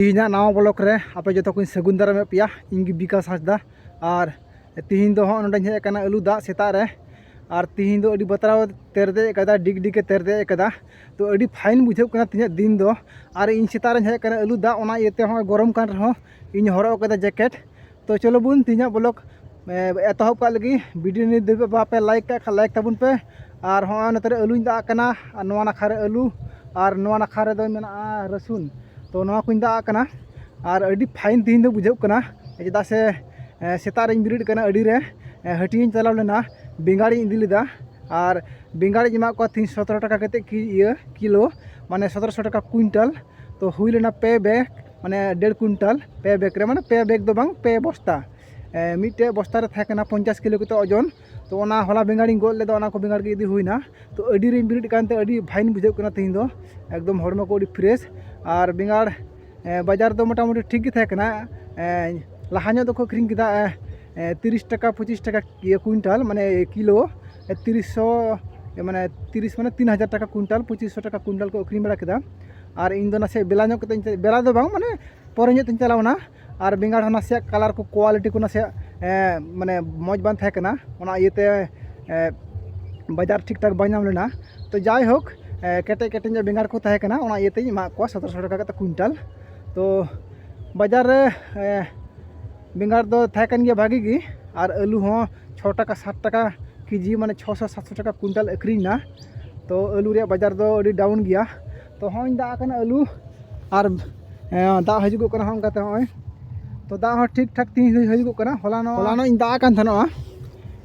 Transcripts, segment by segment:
ᱤᱧᱟᱹᱜ ᱱᱟᱣᱟ ᱵᱞᱚᱜ ᱨᱮ ᱟᱯᱮ ᱡᱚᱛᱚ ᱠᱚᱧ ᱥᱟᱹᱜᱩᱱ ᱫᱟᱨᱟᱢᱮᱫ ᱯᱮᱭᱟ। ᱤᱧ ᱜᱮ ᱵᱤᱠᱟᱥ ᱦᱟᱸᱥᱫᱟ ᱟᱨ ᱛᱤᱦᱤᱧ ᱫᱚ ᱦᱚᱸ ᱱᱚᱰᱮᱧ ᱦᱮᱡ ᱟᱠᱟᱱᱟ ᱟᱹᱞᱩ ᱫᱟᱜ ᱥᱮᱛᱟᱜ ᱨᱮ। ᱟᱨ ᱛᱤᱦᱤᱧ ᱫᱚ ᱟᱹᱰᱤ ᱵᱟᱛᱨᱟᱣ ᱛᱮᱨᱫᱮᱡ ᱟᱠᱟᱫᱟ, ᱰᱤᱜᱽ ᱛᱮᱨᱫᱮᱡ ᱟᱠᱟᱫᱟ। ᱛᱚ ᱟᱹᱰᱤ ᱯᱷᱟᱭᱤᱱ ᱵᱩᱡᱷᱟᱹᱜ ᱠᱟᱱᱟ ᱛᱤᱦᱤᱧᱟᱜ ᱫᱤᱱ ᱫᱚ। ᱟᱨ ᱤᱧ ᱥᱮᱛᱟᱜ ᱨᱮᱧ ᱦᱮᱡ ᱟᱠᱟᱱᱟ ᱟᱹᱞᱩ ᱫᱟᱜ, ᱚᱱᱟ ᱤᱭᱟᱹᱛᱮ ᱦᱚᱸ ᱜᱚᱨᱚᱢ ᱠᱟᱱ ᱨᱮᱦᱚᱸ ᱤᱧ ᱦᱚᱨᱚᱜ ᱟᱠᱟᱫᱟ ᱡᱮᱠᱮᱴ। ᱛᱚ ᱪᱚᱞᱚ ᱵᱚᱱ ᱛᱤᱦᱤᱧᱟᱜ ᱵᱞᱚᱜ एतहब का लगी वीडियो नित देवे बापे लाइक का लाइक तबन पे। और हाँ नतरे आलूñ दा कना और नवा नाखा रे आलू और नवा नाखा रे दो मेना रसुन। तो नवा कुñ दा कना और अड़ी फाइन तीन दो बुझाव कना चेदा से सेता रे बिरिड कना अड़ी रे हटियन चलाव लेना बेंगाड़ी इदी लेदा। और बेंगाड़ी एमा को 17 टाका कते किलो माने 1700 टाका कुइंटल। तो हुई लेना पे बैग माने 1.5 कुइंटल पे बैग रे माने पे बैग दो बांग पे बस्ता मिट्टे बस्ता रे थाकेना 50 किलो कते ओजन। तो ओना हला बेंगाड़ी गोल लेदा ओना को बेंगाड़ के इदी हुईना। तो अड़ी रे बिरिड कानते अड़ी फाइन बुझाव कना तीन दो एकदम हड़मो को अड़ी फ्रेश। और बेंगाड़ बाजार दो मोटामुटी ठीक गे थाकेना लाहाño दो को अखरिंग किदा 30 टाका 25 टाका कुइंटल माने किलो 30 माने 30 माने 3000 टाका कुइंटल 2500 टाका कुइंटल को अखरिंग बड़ा किदा। और इन दो नासे बेलाño कते बेला दो बांग माने परेño तिन चलावना। और बेंगाड़ होना से कलर को क्वालिटी को ना से माने मौज बान थाकेना ओना इयते बाजार ठीक ठाक बाñ नाम लेना। तो जाय होक केटे केटे बेंगाड़ को थाकेना ओना इयते मा को 1700 टाका कते कुइंटल। तो बाजार रे बेंगाड़ दो थाकेन गया भागी गी। और आलू हो 6 टाका 7 टाका केजी माने 600 700 टाका कुइंटल अखरिंग ना। तो आलू रे बाजार दो अड़ी डाउन गया। तो हों दा कना आलू और दा हजुगो कना हों काते होय। तो दा हो ठीक ठाक तीन हजुगो कना हलानो इन दा कान थनोआ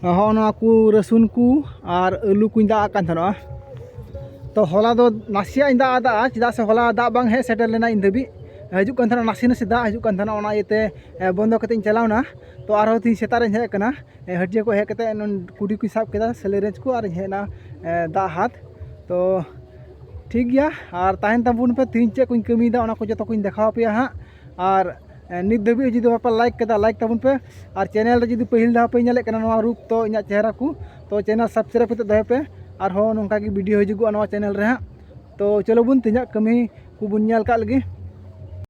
हो ना को रसुन को और आलू को दा कान थनोआ। तो हला दो नासिया इन दा चेदा से हला दा बांग हे सेटल लेना इन दबी हजुग कान थना नासी नासी दा हजुग कान थना ओना इते बंदो कते चलावना। तो आरो तीन सेता रे हे कना हटिया को हे कते कुडी को साब केदा सेलेरेंज को और हेना दा हाथ। तो ठीक गया और ताहन तबुन पे तीन चे कुछ कमी दा ओना को जतो कुछ देखाव पे हां। और नित दबी जुदी बापा लाइक केदा लाइक तबुन पे। और चैनल रे जुदी पहिल दा पे नेले कना नवा रूप तो इना चेहरा को तो चैनल सब्सक्राइब पे दहे पे। और हो नोंका की वीडियो हजुगो नवा चैनल रे हां। तो चलो बुन तिना कमी को बुन नेल का लगी।